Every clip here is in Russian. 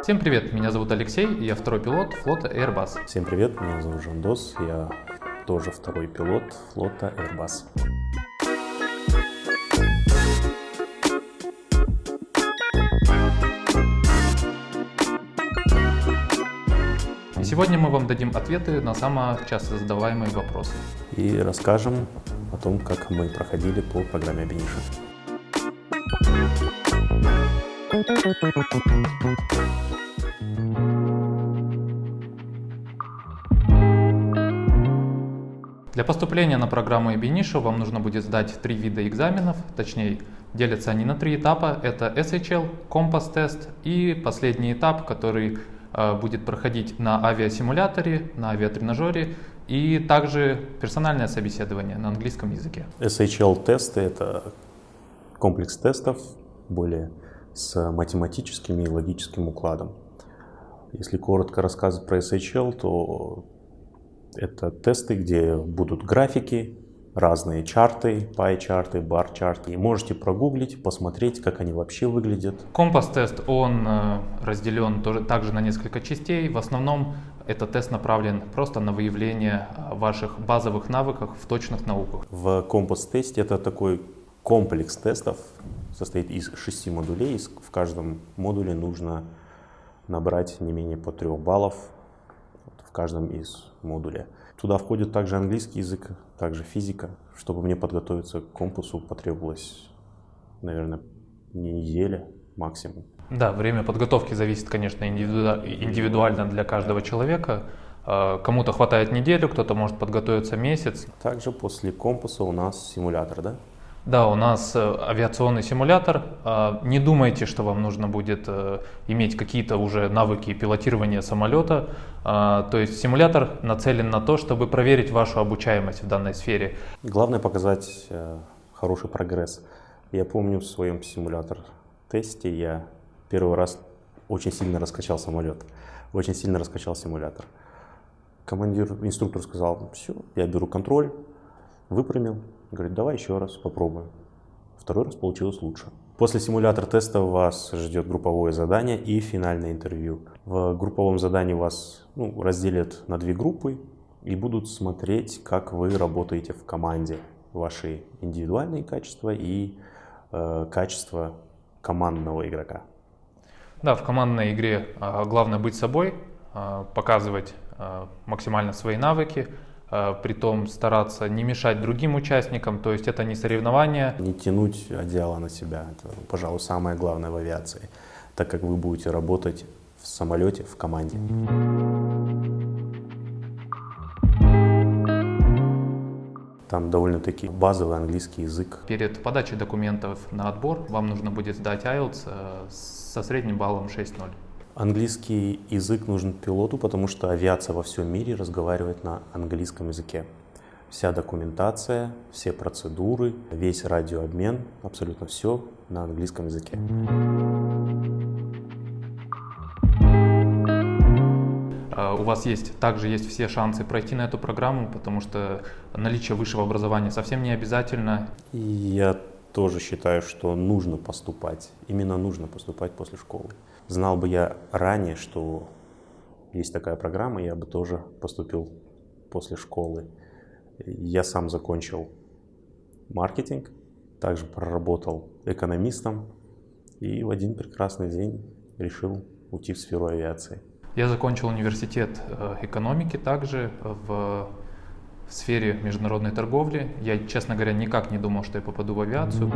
Всем привет, меня зовут Алексей, и я второй пилот флота Airbus. Всем привет, меня зовут Жандос, я тоже второй пилот флота Airbus. И сегодня мы вам дадим ответы на самые часто задаваемые вопросы. И расскажем о том, как мы проходили по программе Бениша. Для поступления на программу Бениша вам нужно будет сдать 3 вида экзаменов, точнее, делятся они на 3 этапа. Это SHL, компас-тест и последний этап, который будет проходить на авиасимуляторе, на авиатренажере и также персональное собеседование на английском языке. SHL-тесты — это комплекс тестов, более с математическим и логическим укладом. Если коротко рассказывать про SHL, то это тесты, где будут графики, разные чарты, пай-чарты, бар-чарты. И можете прогуглить, посмотреть, как они вообще выглядят. Компас-тест, он разделен также на несколько частей. В основном этот тест направлен просто на выявление ваших базовых навыков в точных науках. В компас-тесте это такой комплекс тестов, состоит из 6 модулей. В каждом модуле нужно набрать не менее по 3 баллов в каждом из модулей. Туда входит также английский язык, также физика. Чтобы мне подготовиться к компасу, потребовалось, наверное, неделя максимум. Да, время подготовки зависит, конечно, индивидуально для каждого человека. Кому-то хватает неделю, кто-то может подготовиться месяц. Также после компаса у нас симулятор, да? Да, у нас авиационный симулятор. Не думайте, что вам нужно будет иметь какие-то уже навыки пилотирования самолета. То есть симулятор нацелен на то, чтобы проверить вашу обучаемость в данной сфере. Главное показать хороший прогресс. Я помню в своем симулятор-тесте я первый раз очень сильно раскачал самолет, очень сильно раскачал симулятор. Инструктор сказал: все, я беру контроль, выпрямил. Говорит: давай еще раз попробуем. Второй раз получилось лучше. После симулятор-теста вас ждет групповое задание и финальное интервью. В групповом задании вас разделят на 2 группы и будут смотреть, как вы работаете в команде. Ваши индивидуальные качества и качества командного игрока. Да, в командной игре главное быть собой, показывать максимально свои навыки, притом стараться не мешать другим участникам, то есть это не соревнование. Не тянуть одеяло на себя, это, пожалуй, самое главное в авиации, так как вы будете работать в самолете, в команде. Там довольно-таки базовый английский язык. Перед подачей документов на отбор вам нужно будет сдать IELTS со средним баллом 6.0. Английский язык нужен пилоту, потому что авиация во всем мире разговаривает на английском языке. Вся документация, все процедуры, весь радиообмен, абсолютно все на английском языке. У вас также есть все шансы пройти на эту программу, потому что наличие высшего образования совсем не обязательно. И я тоже считаю, что нужно поступать, именно нужно поступать после школы. Знал бы я ранее, что есть такая программа, я бы тоже поступил после школы. Я сам закончил маркетинг, также проработал экономистом и в один прекрасный день решил уйти в сферу авиации. Я закончил университет экономики также в сфере международной торговли. Я, честно говоря, никак не думал, что я попаду в авиацию.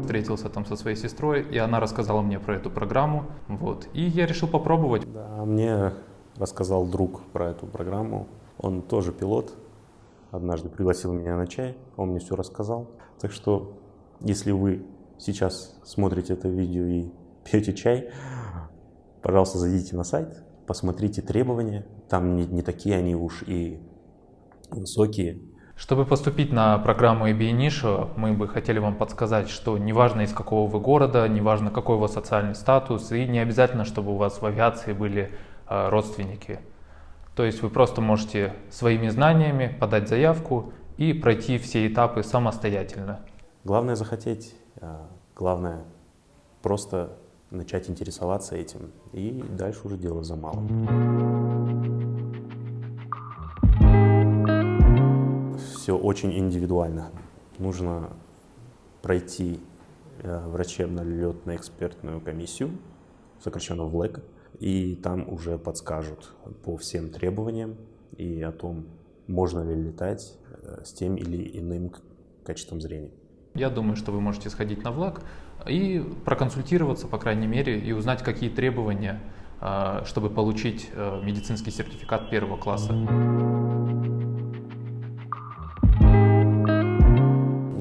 Встретился там со своей сестрой, и она рассказала мне про эту программу. И я решил попробовать. Да, мне рассказал друг про эту программу. Он тоже пилот. Однажды пригласил меня на чай, он мне все рассказал. Так что, если вы сейчас смотрите это видео и пьете чай, пожалуйста, зайдите на сайт, посмотрите требования. Там не такие они уж и высокие. Чтобы поступить на программу Бениша, мы бы хотели вам подсказать, что неважно из какого вы города, неважно какой у вас социальный статус, и не обязательно, чтобы у вас в авиации были родственники. То есть вы просто можете своими знаниями подать заявку и пройти все этапы самостоятельно. Главное захотеть. Главное просто начать интересоваться этим, и дальше уже дело за малым. Все очень индивидуально. Нужно пройти врачебно-летно-экспертную комиссию, сокращенно ВЛЭК, и там уже подскажут по всем требованиям и о том, можно ли летать с тем или иным качеством зрения. Я думаю, что вы можете сходить на ВЛЭК и проконсультироваться, по крайней мере, и узнать, какие требования, чтобы получить медицинский сертификат первого класса.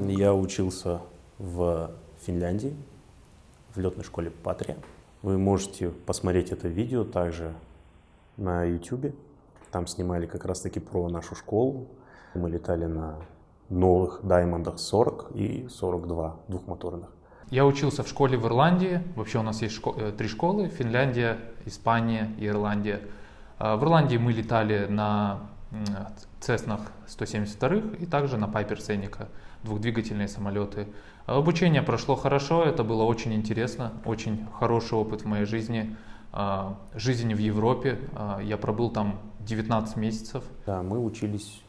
Я учился в Финляндии, в летной школе Патрия. Вы можете посмотреть это видео также на YouTube. Там снимали как раз-таки про нашу школу. Мы летали на новых Даймондах 40 и 42 двухмоторных. Я учился в школе в Ирландии. Вообще у нас есть 3 школы: Финляндия, Испания и Ирландия. В Ирландии мы летали на Цеснах 172 и также на Пайпер Сеника, двухдвигательные самолеты. Обучение прошло хорошо, это было очень интересно, очень хороший опыт в моей жизни. Жизнь в Европе, я пробыл там 19 месяцев. Да, мы учились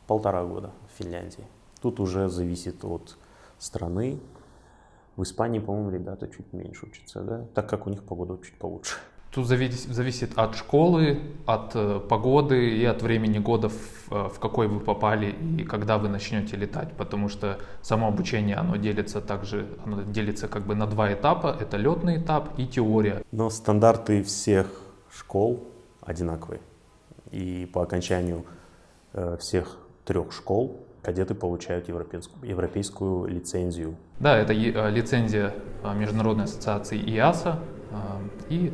1,5 года в Финляндии. Тут уже зависит от страны. В Испании, по-моему, ребята чуть меньше учатся, да? Так как у них погода чуть получше. Тут зависит от школы, от погоды и от времени года, в какой вы попали и когда вы начнете летать, потому что само обучение, оно делится как бы на 2 этапа, это летный этап и теория. Но стандарты всех школ одинаковые, и по окончанию всех 3 школ кадеты получают европейскую лицензию. Да, это лицензия Международной ассоциации ИАСА, и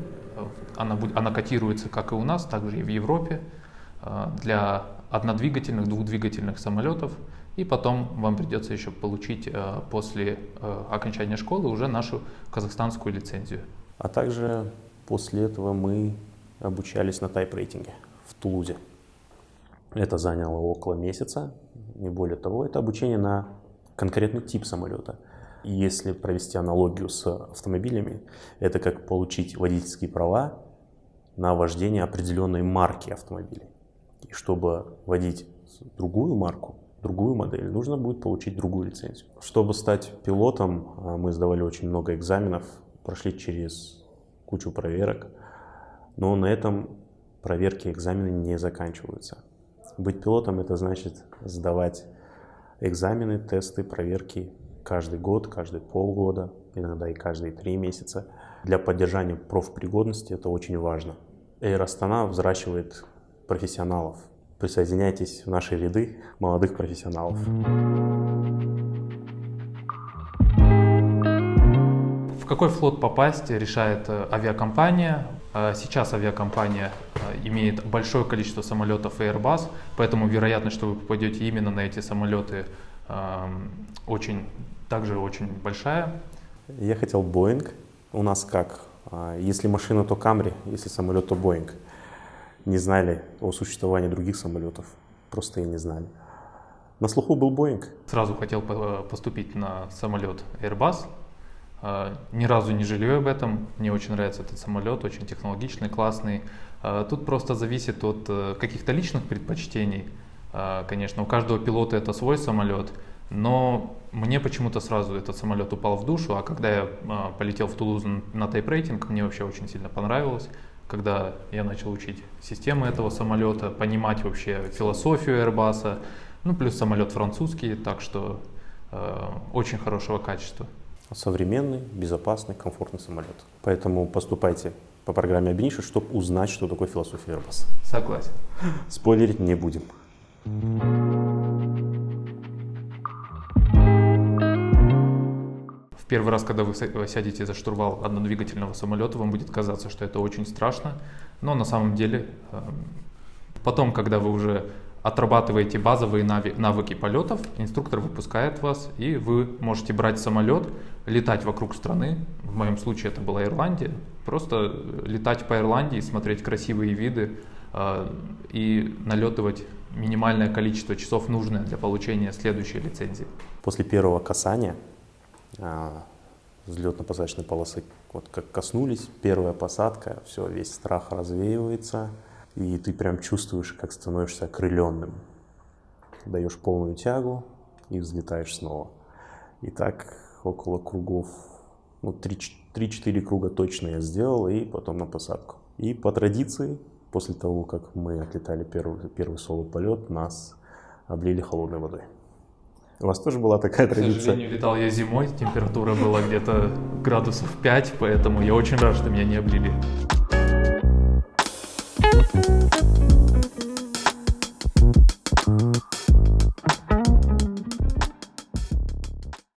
она котируется как и у нас, также и в Европе для однодвигательных, двухдвигательных самолетов. И потом вам придется еще получить после окончания школы уже нашу казахстанскую лицензию. А также после этого мы обучались на тайп-рейтинге в Тулузе. Это заняло около месяца, не более того. Это обучение на конкретный тип самолета. Если провести аналогию с автомобилями, это как получить водительские права на вождение определенной марки автомобилей. И чтобы водить другую марку, другую модель, нужно будет получить другую лицензию. Чтобы стать пилотом, мы сдавали очень много экзаменов, прошли через кучу проверок, но на этом проверки и экзамены не заканчиваются. Быть пилотом — это значит сдавать экзамены, тесты, проверки каждый год, каждые полгода, иногда и каждые 3 месяца. Для поддержания профпригодности это очень важно. Air Astana взращивает профессионалов. Присоединяйтесь в наши ряды молодых профессионалов. В какой флот попасть, решает авиакомпания. Сейчас авиакомпания имеет большое количество самолетов Airbus, поэтому вероятность, что вы попадете именно на эти самолеты, также очень большая. Я хотел Boeing. У нас как? Если машина, то Camry, если самолет, то Boeing. Не знали о существовании других самолетов, просто и не знали. На слуху был Boeing. Сразу хотел поступить на самолет Airbus. Ни разу не жалею об этом. Мне очень нравится этот самолет, очень технологичный, классный. Тут просто зависит от каких-то личных предпочтений. Конечно, у каждого пилота это свой самолет, но мне почему-то сразу этот самолет упал в душу, а когда я полетел в Тулуз на тайп-рейтинг, мне вообще очень сильно понравилось. Когда я начал учить системы этого самолета, понимать вообще философию Airbus, плюс самолет французский, так что очень хорошего качества. Современный, безопасный, комфортный самолет. Поэтому поступайте по программе Ab-Initio, чтобы узнать, что такое философия Airbus. Согласен. Спойлерить не будем. В первый раз, когда вы сядете за штурвал однодвигательного самолета, вам будет казаться, что это очень страшно, но на самом деле потом, когда вы уже отрабатываете базовые навыки полетов, инструктор выпускает вас, и вы можете брать самолет, летать вокруг страны. В моем случае это была Ирландия. Просто летать по Ирландии, смотреть красивые виды и налетывать минимальное количество часов, нужное для получения следующей лицензии. После первого касания взлетно-посадочной полосы вот как коснулись, первая посадка, все, весь страх развеивается, и ты прям чувствуешь, как становишься окрыленным. Даешь полную тягу и взлетаешь снова. И так около кругов, 3-4 круга точно я сделал, и потом на посадку. И по традиции, после того, как мы отлетали первый соло-полет, нас облили холодной водой. У вас тоже была такая К традиция? сожалению, летал я зимой, температура была где-то градусов 5, поэтому я очень рад, что меня не облили.